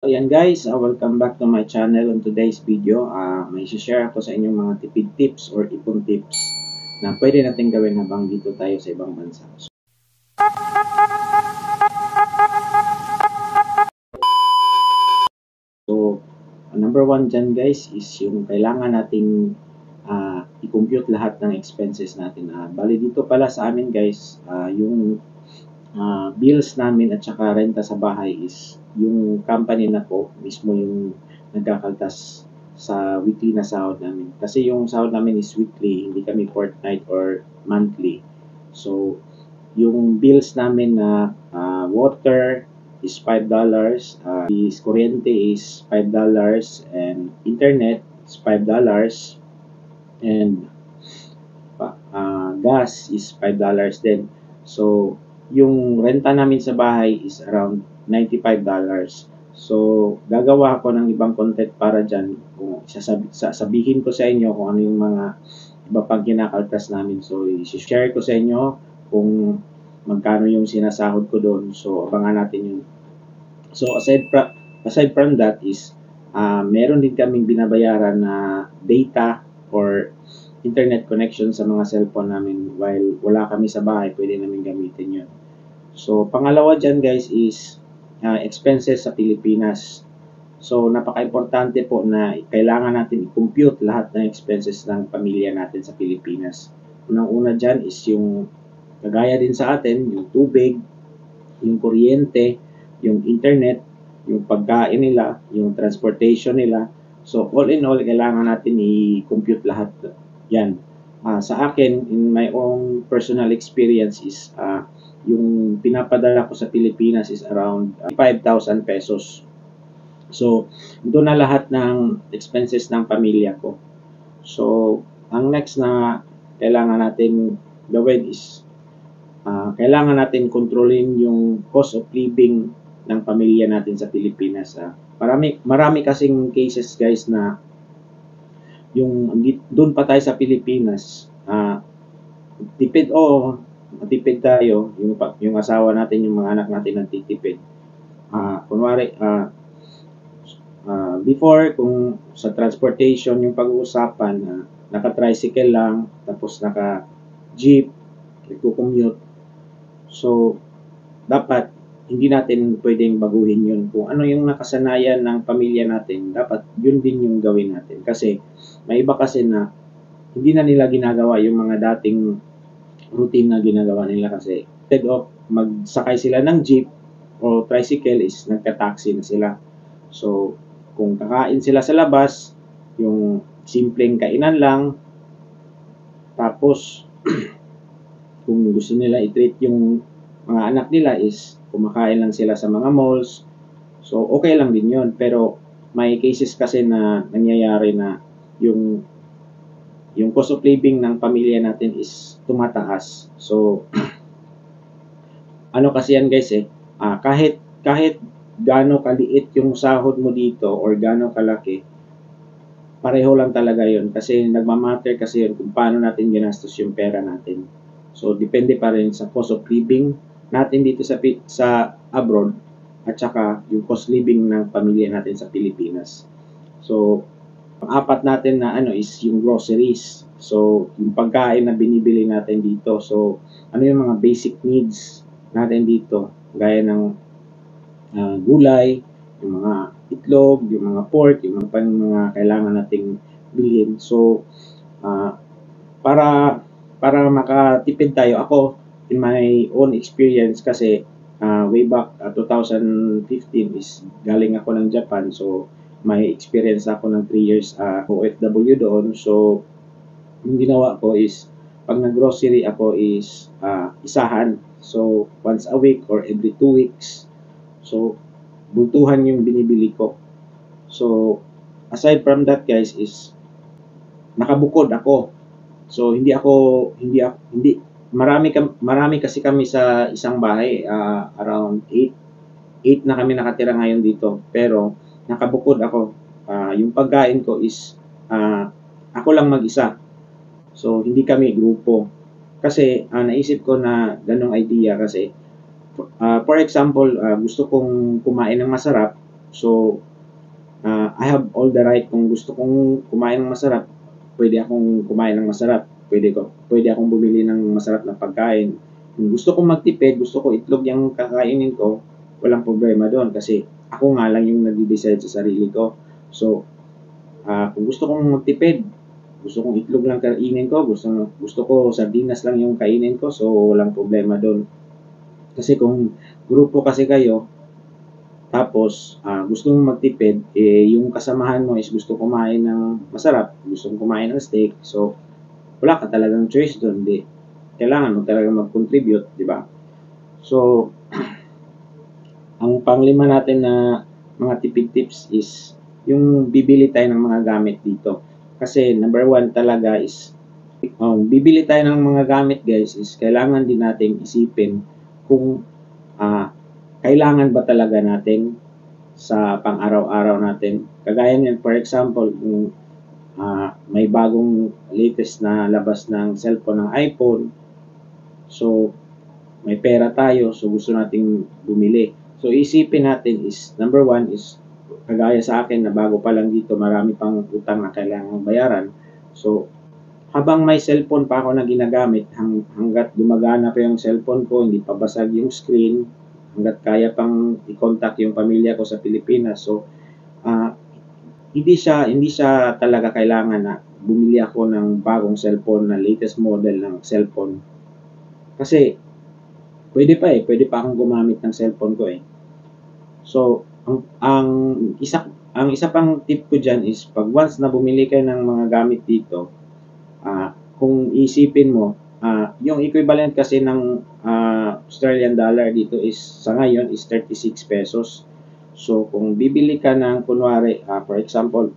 Ayan guys, welcome back to my channel. On today's video, may share ako sa inyong mga tipid tips or ipon tips na pwede natin gawin habang dito tayo sa ibang bansa. So, number one dyan guys is yung kailangan nating i-compute lahat ng expenses natin. Bali dito pala sa amin guys, yung bills namin at saka renta sa bahay is yung company na po mismo yung nagkakaltas sa weekly na sahod namin. Kasi yung sahod namin is weekly, hindi kami fortnight or monthly. So, yung bills namin na water is $5, is kuryente is $5, and internet is $5, and gas is $5 din. So, yung renta namin sa bahay is around $95. So, gagawa ako ng ibang content para dyan. Kung sasabihin ko sa inyo kung ano yung mga iba pang kinakaltas namin. So, i-share ko sa inyo kung magkano yung sinasahod ko doon. So, abangan natin yun. So, aside from that is, meron din kaming binabayaran na data or internet connection sa mga cellphone namin while wala kami sa bahay, pwede namin gamitin yun. So, pangalawa dyan guys is expenses sa Pilipinas. So, napaka-importante po na kailangan natin i-compute lahat ng expenses ng pamilya natin sa Pilipinas. Unang-una dyan is yung kagaya din sa atin, yung tubig, yung kuryente, yung internet, yung pagkain nila, yung transportation nila. So, all in all, kailangan natin i-compute lahat yan. Sa akin, in my own personal experience is, yung pinapadala ko sa Pilipinas is around 5,000 pesos. So, doon na lahat ng expenses ng pamilya ko. So, ang next na kailangan natin gawin is, kailangan natin kontrolin yung cost of living ng pamilya natin sa Pilipinas. Marami kasing cases guys na yung doon pa tayo sa Pilipinas, tipid matipid tayo, yung asawa natin, yung mga anak natin nagtitipid. Kunwari, before, kung sa transportation yung pag-uusapan, naka-tricycle lang, tapos naka-jeep, nagko-commute. So, dapat hindi natin pwedeng baguhin yun. Kung ano yung nakasanayan ng pamilya natin, dapat yun din yung gawin natin. Kasi, may iba kasi na hindi na nila ginagawa yung mga dating routine na ginagawa nila kasi instead of magsakay sila ng jeep o tricycle is nagka-taxi na sila. So, kung kakain sila sa labas, yung simpleng kainan lang, tapos kung gusto nila i-treat yung mga anak nila is kumakain lang sila sa mga malls. So, okay lang din yun. Pero, may cases kasi na nangyayari na yung cost of living ng pamilya natin is tumataas. So, ano kasi yan guys kahit gaano kaliit yung sahod mo dito or gaano kalaki, pareho lang talaga yun. Kasi nagmamatter kasi yun kung paano natin ginastos yung pera natin. So, depende pa rin sa cost of living natin dito sa abroad at saka yung cost living ng pamilya natin sa Pilipinas. So, pang-apat natin na is yung groceries. So, yung pagkain na binibili natin dito. So, ano yung mga basic needs natin dito? Gaya ng gulay, yung mga itlog, yung mga pork, yung mga kailangan nating bilhin. So, para makatipid tayo, ako, in my own experience kasi, way back 2015 is galing ako ng Japan. So, may experience ako ng 3 years OFW doon. So, yung ginawa ko is, pag nag-grocery ako is isahan. So, once a week or every 2 weeks. So, bultuhan yung binibili ko. So, aside from that guys is, nakabukod ako. So, hindi, marami kasi kami sa isang bahay, around 8 na kami nakatira ngayon dito. Pero, nakabukod ako. Yung pagkain ko is, ako lang mag-isa. So, hindi kami grupo. Kasi, naisip ko na ganong idea kasi, for example, gusto kong kumain ng masarap, So, I have all the right. Kung gusto kong kumain ng masarap, pwede akong kumain ng masarap. Pwede akong bumili ng masarap na pagkain. Kung gusto kong magtipid, gusto ko itlog yung kakainin ko, walang problema doon kasi ako nga lang yung nagde-decide sa sarili ko. So, kung gusto kong magtipid, gusto kong itlog lang kainin ko, gusto ko sardinas lang yung kainin ko, so walang problema doon. Kasi kung grupo kasi kayo, tapos gusto mong magtipid, yung kasamahan mo is gusto kumain ng masarap, gusto kumain ng steak, so wala ka talagang choice doon, di kailangan mo talaga mag-contribute, di ba? So, ang panglima natin na mga tipid tips is yung bibili tayo ng mga gamit dito. Kasi number one talaga is bibili tayo ng mga gamit guys is kailangan din nating isipin kung kailangan ba talaga natin sa pang-araw-araw natin. Kagaya niyan, for example, kung may bagong latest na labas ng cellphone ng iPhone, so may pera tayo, so gusto nating bumili. So isipin natin is, number one is, kagaya sa akin na bago pa lang dito, marami pang utang na kailangang bayaran. So habang may cellphone pa ako na ginagamit, hanggat gumagana pa yung cellphone ko, hindi pa basag yung screen, hanggat kaya pang i-contact yung pamilya ko sa Pilipinas. So, hindi siya talaga kailangan na bumili ako ng bagong cellphone, na latest model ng cellphone. Kasi, pwede pa akong gumamit ng cellphone ko eh. So, ang isa pang tip ko dyan is, pag once na bumili kayo ng mga gamit dito, kung isipin mo, yung equivalent kasi ng Australian dollar dito is sa ngayon is 36 pesos. So kung bibili ka ng kunwari, for example,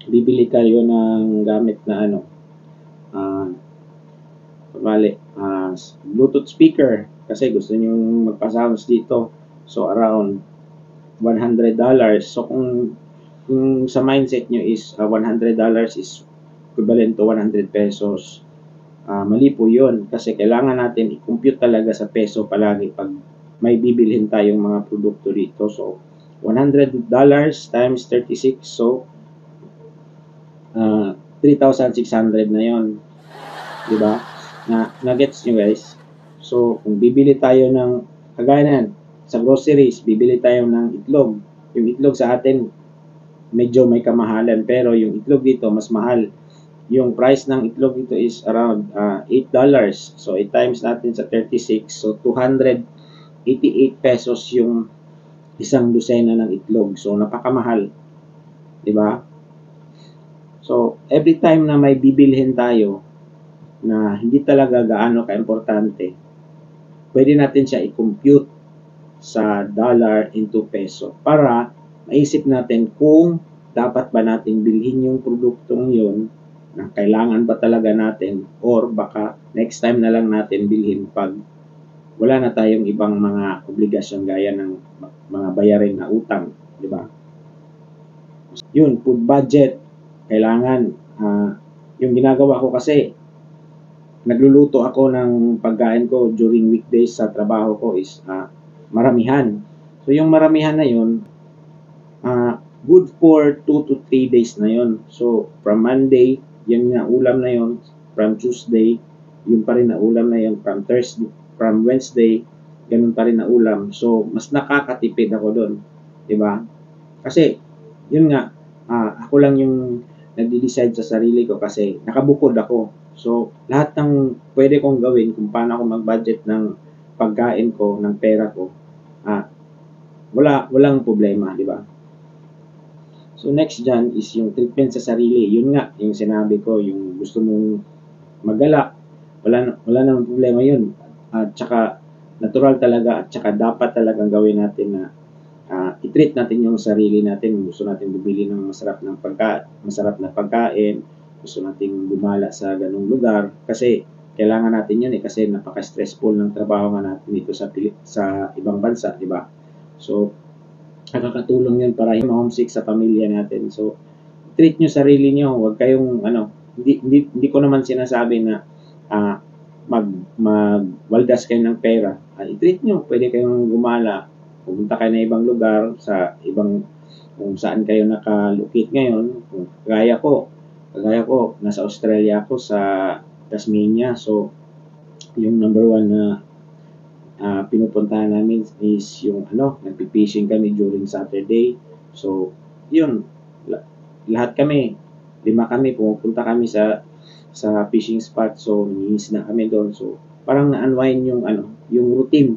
bibili kayo ng gamit na kunwari, Bluetooth speaker kasi gusto niyo magpa-sounds dito. So around $100. So kung sa mindset nyo is $100 is equivalent to 100 pesos, mali po yun kasi kailangan natin i-compute talaga sa peso palagi pag may bibilhin tayong mga produkto dito. So $100 times 36, so 3,600 na yon, di ba? Na-gets nyo guys? So kung bibili tayo ng kagaya na sa groceries, bibili tayo ng itlog. Yung itlog sa atin medyo may kamahalan, pero yung itlog dito mas mahal. Yung price ng itlog dito is around $8. So, 8 times natin sa 36. So, 288 pesos yung isang dosena ng itlog. So, napakamahal. Diba? So, every time na may bibilhin tayo na hindi talaga gaano ka-importante, pwede natin siya i-compute sa dollar into peso para maisip natin kung dapat ba natin bilhin yung produktong yun na kailangan ba talaga natin, or baka next time na lang natin bilhin pag wala na tayong ibang mga obligasyon gaya ng mga bayarin na utang, di ba? Yun, food budget, kailangan yung ginagawa ko kasi nagluluto ako ng pagkain ko during weekdays sa trabaho ko is maramihan. So yung maramihan na yun, good for 2 to 3 days na yun. So from Monday, yan na ulam na yon. From Tuesday, yun pa rin na ulam na yon. From Thursday, from Wednesday, ganun pa rin na ulam. So, mas nakakatipid ako doon. Diba? Kasi, yun nga, ako lang yung nagde-decide sa sarili ko kasi nakabukod ako. So, lahat ng pwede kong gawin kung paano ako mag-budget ng pagkain ko, ng pera ko, walang problema, di ba? So next dyan is yung treatment sa sarili. Yun nga, yung sinabi ko, yung gusto mong magala, wala namang problema yun. At saka natural talaga, at saka dapat talagang gawin natin na i-treat natin yung sarili natin. Gusto natin bumili ng masarap na pagkain, gusto natin gumala sa ganung lugar kasi kailangan natin yun kasi napaka-stressful ng trabaho nga natin dito sa ibang bansa, di ba? So nakakatulong yun para ma-homesick sa pamilya natin. So, treat nyo sarili nyo. Huwag kayong, hindi ko naman sinasabi na magwaldas kayo ng pera. I-treat nyo. Pwede kayong gumala. pumunta kayo na ibang lugar, sa ibang kung saan kayo nakalukit ngayon. Kung kagaya ko, nasa Australia ako sa Tasmania. So, yung number one na pinupuntahan namin is yung nagpi-fishing kami during Saturday. So, yun, lahat kami, 5 kami, pumupunta kami sa fishing spot. So, nangingisda kami doon. So, parang na-unwind yung routine.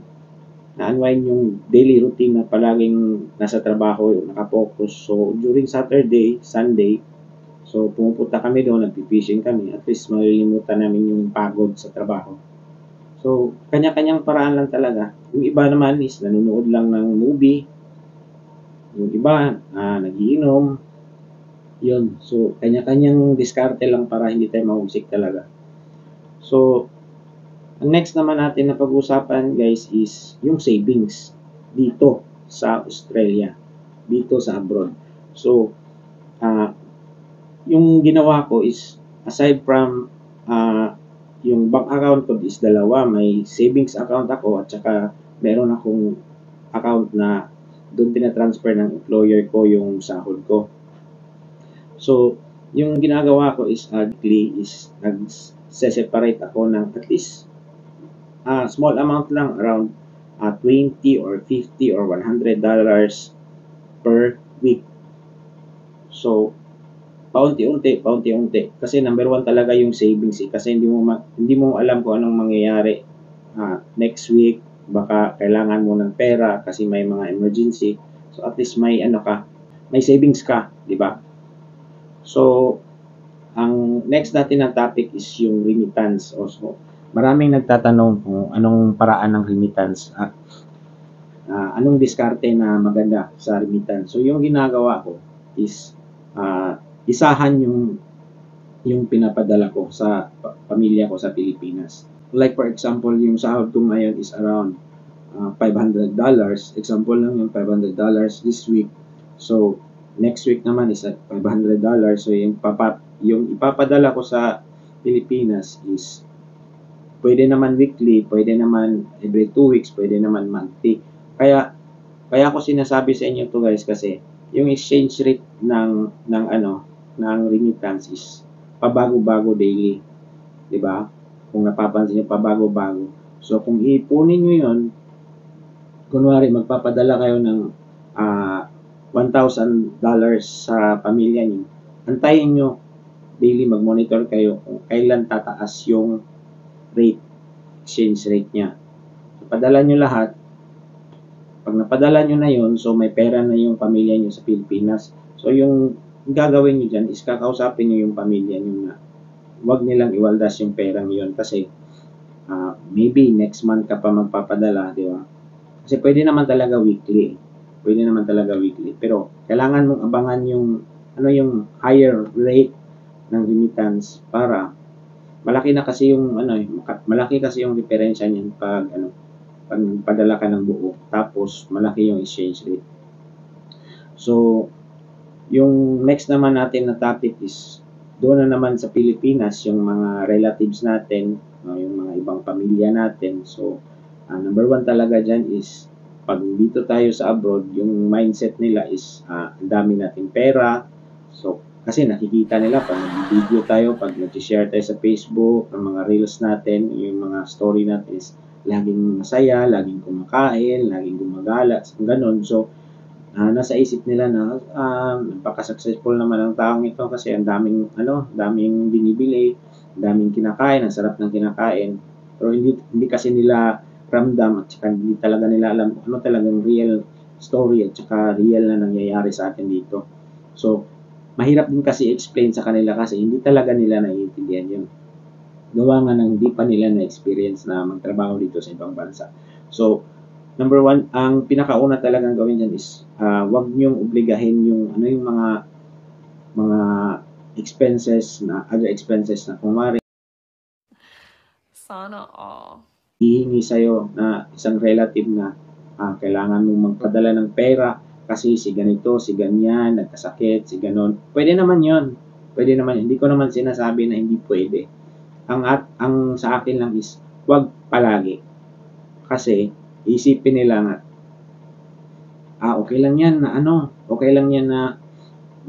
Na-unwind yung daily routine na palaging nasa trabaho, nakapokus. So, during Saturday, Sunday, so pumupunta kami doon, nagpi-fishing kami. At least malilimutan namin yung pagod sa trabaho. So, kanya-kanyang paraan lang talaga. Yung iba naman is nanonood lang ng movie. Yung iba, nagiinom. Yun. So, kanya-kanyang diskarte lang para hindi tayo mahusik talaga. So, ang next naman natin na pag-usapan, guys, is yung savings dito sa Australia, dito sa abroad. So, yung ginawa ko is, aside from yung bank account ko is 2, may savings account ako at saka meron akong account na doon tinatransfer ng employer ko yung sahod ko. So, yung ginagawa ko is weekly is nag-separate ako ng at least small amount lang, around $20 or $50 or $100 per week. So, paunti-unti. Kasi number 1 talaga yung savings kasi hindi mo alam kung anong mangyayari next week. Baka kailangan mo ng pera kasi may mga emergency. So at least may savings ka, di ba? So ang next natin na topic is yung remittance. Also, maraming nagtatanong kung anong paraan ng remittance at anong diskarte na maganda sa remittance. So yung ginagawa ko is isahan yung pinapadala ko sa pamilya ko sa Pilipinas. Like for example, yung sahod ko ngayon is around $500. Example lang yung $500 this week. So, next week naman is at $500. So, yung ipapadala ko sa Pilipinas is pwede naman weekly, pwede naman every 2 weeks, pwede naman monthly. Kaya ako sinasabi sa inyo to, guys, kasi yung exchange rate ng remittance is pabago-bago daily, 'di ba? Kung napapansin niyo, pabago-bago. So kung iipunin niyo 'yon, kunwari magpapadala kayo ng $1,000 sa pamilya niyo, antayin niyo daily, mag-monitor kayo kung kailan tataas yung exchange rate niya. So, padala niyo lahat. Pag napadala nyo na yon, so may pera na yung pamilya nyo sa Pilipinas. So yung gagawin nyo dyan is kakausapin nyo yung pamilya nyo na huwag nilang iwaldas yung pera nyo yun kasi maybe next month ka pa magpapadala, di ba? Kasi pwede naman talaga weekly. Pero kailangan mong abangan yung higher rate ng remittance para malaki kasi yung diferensya niyan pag padala ka ng buo, tapos malaki yung exchange rate. So, yung next naman natin na topic is doon na naman sa Pilipinas, yung mga relatives natin, yung mga ibang pamilya natin. So, number 1 talaga dyan is pag dito tayo sa abroad, yung mindset nila is ang dami nating pera. So, kasi nakikita nila pag nag-video tayo, pag nag-share tayo sa Facebook, ng mga reels natin, yung mga story natin is laging masaya, laging kumakain, laging gumagala, ganun. So, nasa isip nila na napaka-successful naman ang taong ito kasi ang daming binibili, daming kinakain, ang sarap ng kinakain. Pero hindi kasi nila ramdam at saka hindi talaga nila alam ano talagang real story at saka real na nangyayari sa atin dito. So, mahirap din kasi explain sa kanila kasi hindi talaga nila naiintindihan yun. Gawa nga ng hindi pa nila na-experience na magtrabaho dito sa ibang bansa. So, number 1, ang pinakauna talagang gawin dyan is wag niyong obligahin yung mga expenses na other expenses na kumari sana all hihingi sa'yo na isang relative na kailangan mong magpadala ng pera kasi si ganito, si ganyan, nagkasakit, si ganon. Pwede naman yun. Hindi ko naman sinasabi na hindi pwede. Ang sa akin lang is wag palagi. Kasi isipin nila nga Okay lang yan na okay lang yan na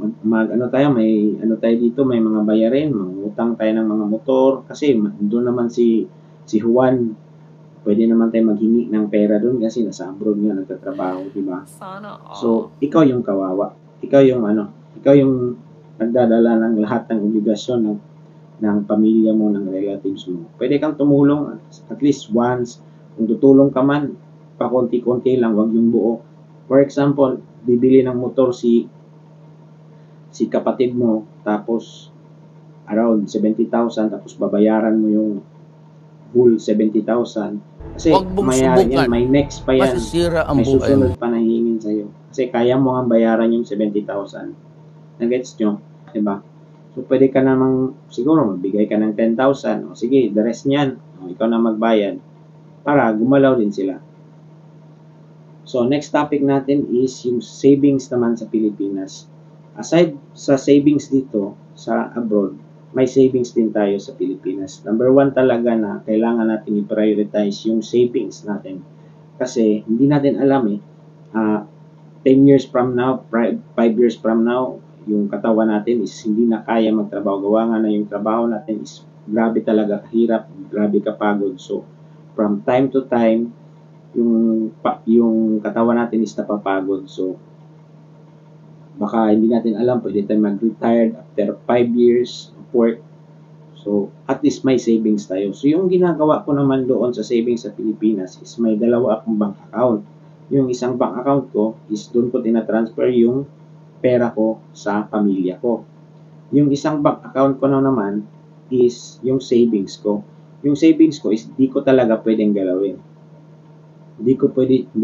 ano tayo, may ano tayo dito, may mga bayarin, mangutang tayo ng mga motor, kasi doon naman si Juan, pwede naman tayo maghingi ng pera doon kasi nasa abroad nga nagtatrabaho, di ba? Sana all. So, ikaw yung kawawa. Ikaw yung nagdadala ng lahat ng obligasyon ng pamilya mo, ng relatives mo. Pwede kang tumulong at least once. Kung tutulong ka man, pakonti-konti lang, wag yung buo. For example, bibili ng motor si kapatid mo, tapos around 70,000, tapos babayaran mo yung full 70,000. Kasi Huwag mong mayari yan, subukan. may next pa yan. Masisira ang May buhay mo. susunod pa na hihingin sa'yo. Kasi kaya mo nga bayaran yung 70,000. Nagets nyo? Diba? So, pwede ka namang, siguro, magbigay ka ng 10,000. O sige, the rest niyan. O, ikaw na magbayad. Para gumalaw din sila. So, next topic natin is yung savings naman sa Pilipinas. Aside sa savings dito, sa abroad, may savings din tayo sa Pilipinas. Number one talaga na kailangan natin i-prioritize yung savings natin. Kasi hindi natin alam 10 years from now, 5 years from now, yung katawan natin is hindi na kaya magtrabaho. Gawa nga na yung trabaho natin is grabe talaga kahirap, grabe kapagod. So, from time to time, yung katawan natin is napapagod. So, baka hindi natin alam, pwede tayo mag-retired after 5 years of work. So, at least may savings tayo. So, yung ginagawa ko naman doon sa savings sa Pilipinas is may dalawa akong bank account. Yung isang bank account ko is doon ko tinatransfer yung pera ko sa pamilya ko. Yung isang bank account ko naman is yung savings ko. Yung savings ko is di ko talaga pwedeng galawin. Hindi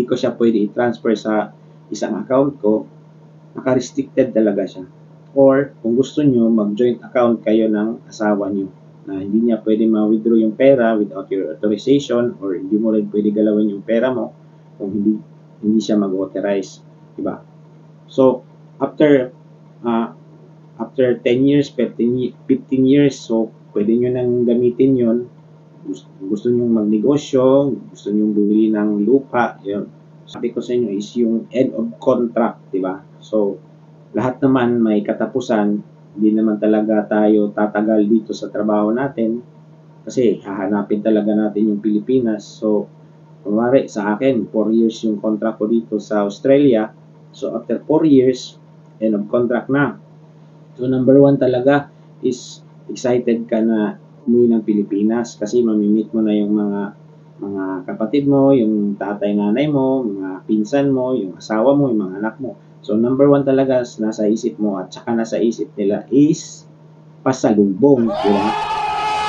ko siya pwede i-transfer sa isang account ko. Naka-restricted talaga siya. Or, kung gusto nyo, mag-joint account kayo ng asawa nyo na hindi niya pwede ma-withdraw yung pera without your authorization, or hindi mo rin pwede galawin yung pera mo kung hindi siya mag-authorize. Diba? So, after 10 years, 15 years, so pwede nyo nang gamitin yon. Gusto nyo magnegosyo, gusto nyo bumili ng lupa, yun. Sabi ko sa inyo is yung end of contract, di ba? So, lahat naman may katapusan, hindi naman talaga tayo tatagal dito sa trabaho natin kasi hahanapin talaga natin yung Pilipinas. So, kumari sa akin, 4 years yung contract ko dito sa Australia. So, after 4 years, end of contract na. So, number one talaga is excited ka na umuwi ng Pilipinas kasi mamimit mo na yung mga kapatid mo, yung tatay, nanay mo, mga pinsan mo, yung asawa mo, yung mga anak mo. So, number one talaga nasa isip mo at saka nasa isip nila is pasalubong, di ba?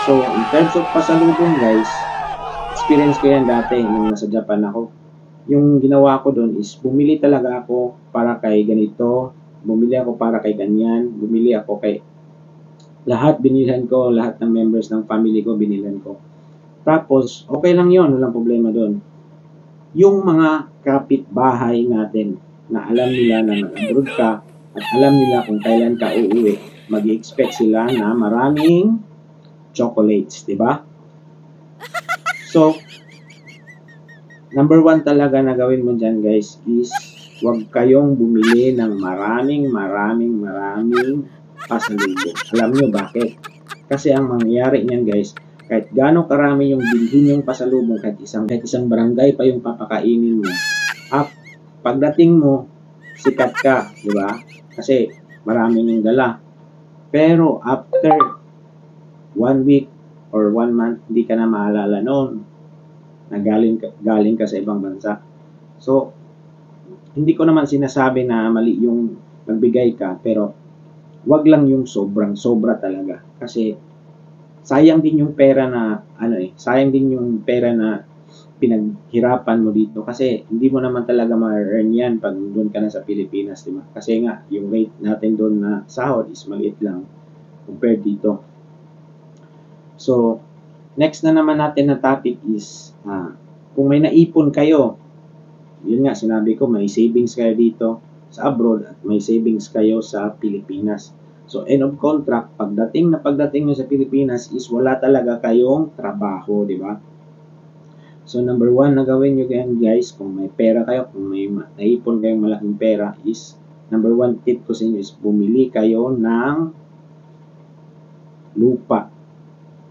So, in terms of pasalubong, guys, experience ko yan dati nung nasa Japan ako. Yung ginawa ko doon is bumili talaga ako para kay ganito, bumili ako para kay ganyan, bumili ako kay lahat binilhan ko, lahat ng members ng family ko binilhan ko. Tapos, okay lang yon, walang problema doon. Yung mga kapitbahay natin na alam nila na nag-abroad ka at alam nila kung kailan ka uuwi, mag-expect sila na maraming chocolates, di ba? So, number one talaga na gawin mo dyan, guys, is huwag kayong bumili ng maraming pasalubong. Alam nyo bakit? Kasi ang mangyayari niyan, guys, kahit gaano karami yung bilhin yung pasalubong, kahit isang barangay pa yung papakainin mo, pagdating mo, sikat ka, di ba? Kasi maraming yung dala. Pero after 1 week or 1 month, hindi ka na maalala noon na galing ka sa ibang bansa. So, hindi ko naman sinasabi na mali yung magbigay ka, pero wag lang yung sobra talaga. Kasi sayang din yung pera na sayang din yung pera na pinaghirapan mo dito kasi hindi mo naman talaga ma-earn yan pag doon ka na sa Pilipinas, di ba? Kasi nga yung rate natin doon na sahod is maliit lang compared dito. So, next na naman natin na topic is kung may naipon kayo, yun nga sinabi ko, may savings kayo dito sa abroad at may savings kayo sa Pilipinas. So, end of contract, pagdating nyo sa Pilipinas is wala talaga kayong trabaho, di ba? So, number one na gawin nyo guys, kung may pera kayo, kung may naipon kayong malaking pera is, number one tip ko sa inyo is bumili kayo ng lupa.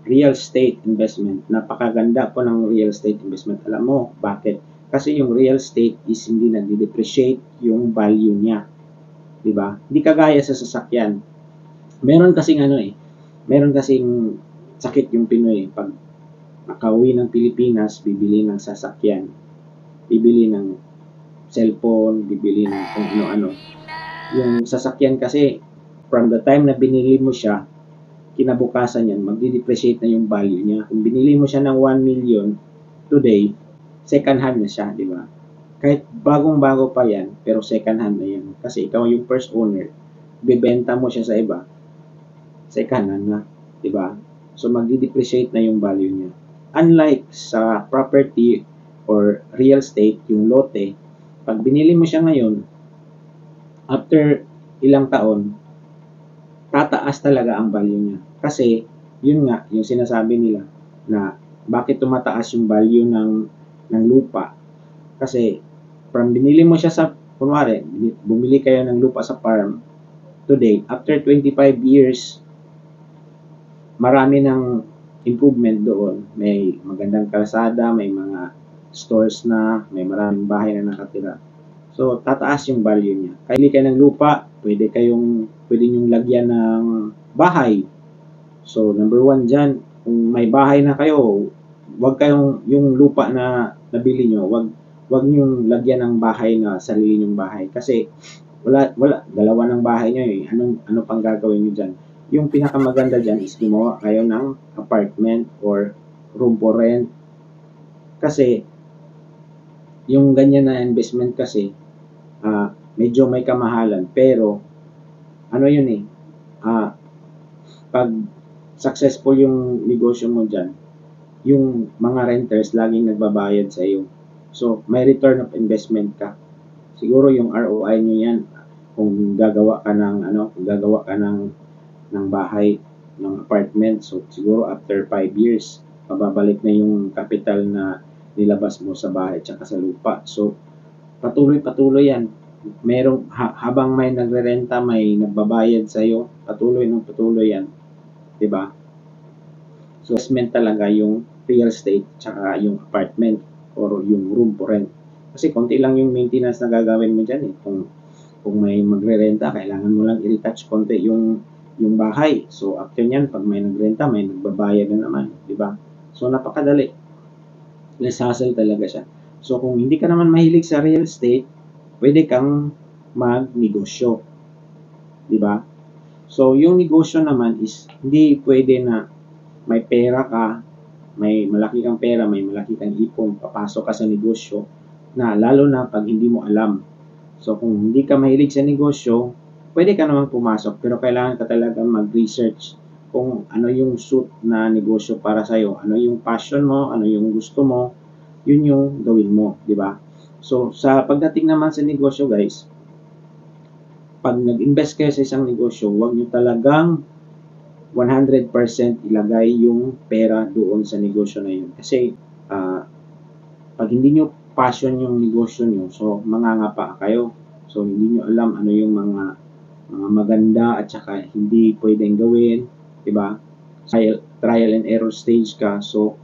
Real estate investment. Napakaganda po ng real estate investment. Alam mo, bakit? Kasi yung real estate is hindi nag-depreciate yung value niya. Diba? Hindi kagaya sa sasakyan. Meron kasing meron kasing sakit yung Pinoy. Pag nakauwi ng Pilipinas, bibili ng sasakyan, bibili ng cellphone, bibili ng kung ano-ano. Yung sasakyan kasi, from the time na binili mo siya, kinabukasan yan, magdi-depreciate na yung value niya. Kung binili mo siya ng 1 million today, second hand na siya, di ba? Kahit bagong-bago pa yan, pero second hand na yan. Kasi ikaw yung first owner, bibenta mo siya sa iba, second hand na, di ba? So, magdi-depreciate na yung value niya. Unlike sa property or real estate, yung lote, pag binili mo siya ngayon, after ilang taon, tataas talaga ang value niya. Kasi, yun nga, yung sinasabi nila na bakit tumataas yung value ng lupa. Kasi, from binili mo siya sa, kunwari, bumili kayo ng lupa sa farm, today, after 25 years, marami ng improvement doon. May magandang kalsada, may mga stores na, may maraming bahay na nakatira. So, tataas yung value niya. Kaya bili kayo ng lupa, pwede nyong lagyan ng bahay. So, number one dyan, kung may bahay na kayo, wag kayong, yung lupa na nabili nyo, wag nyong lagyan ng bahay na sarili nyong bahay. Kasi, wala, dalawa ng bahay nyo eh. Ano pang gagawin nyo dyan? Yung pinakamaganda dyan is gumawa kayo ng apartment or room for rent. Kasi, yung ganyan na investment kasi, medyo may kamahalan. Pero, ano yun eh, pag successful yung negosyo mo dyan, yung mga renters laging nagbabayad sa iyo. So, may return of investment ka. Siguro yung ROI nyo yan, kung gagawa ka ng bahay, ng apartment, so siguro after 5 years, pababalik na yung capital na nilabas mo sa bahay tsaka sa lupa. So, patuloy-patuloy yan. Habang may nagre-renta, may nagbabayad sa iyo, patuloy yan. 'Di ba? So, investment talaga yung real estate tsaka yung apartment or yung room for rent. Kasi konti lang yung maintenance na gagawin mo dyan eh. Kung may magre-renta, kailangan mo lang i-retouch konti yung bahay. So, after nyan, pag may nagrenta, may nagbabayad na naman. 'Di ba? So, napakadali. Less hassle talaga siya. So, kung hindi ka naman mahilig sa real estate, pwede kang magnegosyo. 'Di ba? So, yung negosyo naman is hindi pwede na may pera ka, may malaki kang pera, may malaki kang ipon, papasok ka sa negosyo na lalo na pag hindi mo alam. So, kung hindi ka mahilig sa negosyo, pwede ka naman pumasok pero kailangan ka talaga mag-research kung ano yung suit na negosyo para sa'yo, ano yung passion mo, ano yung gusto mo, yun yung gawin mo, di ba? So, sa pagdating naman sa negosyo guys, pag nag-invest kayo sa isang negosyo, huwag nyo talagang 100% ilagay yung pera doon sa negosyo na yun. Kasi, pag hindi nyo passion yung negosyo nyo, so mangangapa kayo. So, hindi nyo alam ano yung mga maganda at saka hindi pwedeng gawin, diba? Trial and error stage ka. So,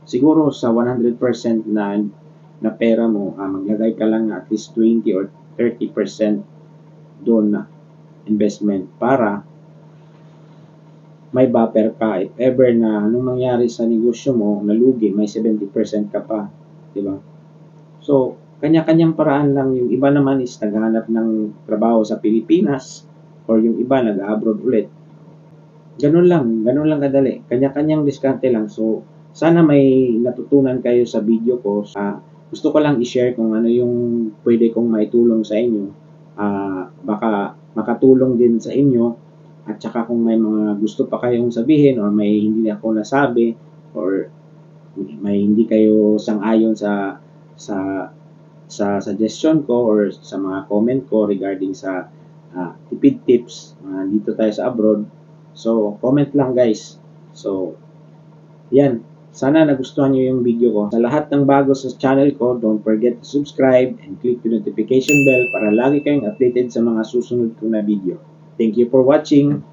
siguro sa 100% na pera mo, maglagay ka lang na at least 20 or 30% doon na investment para may buffer ka. If ever na anong mangyari sa negosyo mo, nalugi, may 70% ka pa. Diba? So, kanya-kanyang paraan lang. Yung iba naman is naghahanap ng trabaho sa Pilipinas or yung iba nag-abroad ulit. Ganun lang kadali. Kanya-kanyang diskarte lang. So, sana may natutunan kayo sa video ko. Gusto ko lang i-share kung ano yung pwede kong maitulong sa inyo. Baka makatulong din sa inyo. At saka kung may mga gusto pa kayong sabihin or may hindi ako nasabi or may hindi kayo sang-ayon sa suggestion ko or sa mga comment ko regarding sa tipid tips dito tayo sa abroad. So, comment lang guys. So, yan. Sana nagustuhan nyo yung video ko. Sa lahat ng bago sa channel ko, don't forget to subscribe and click the notification bell para lagi kayong updated sa mga susunod ko na video. Thank you for watching.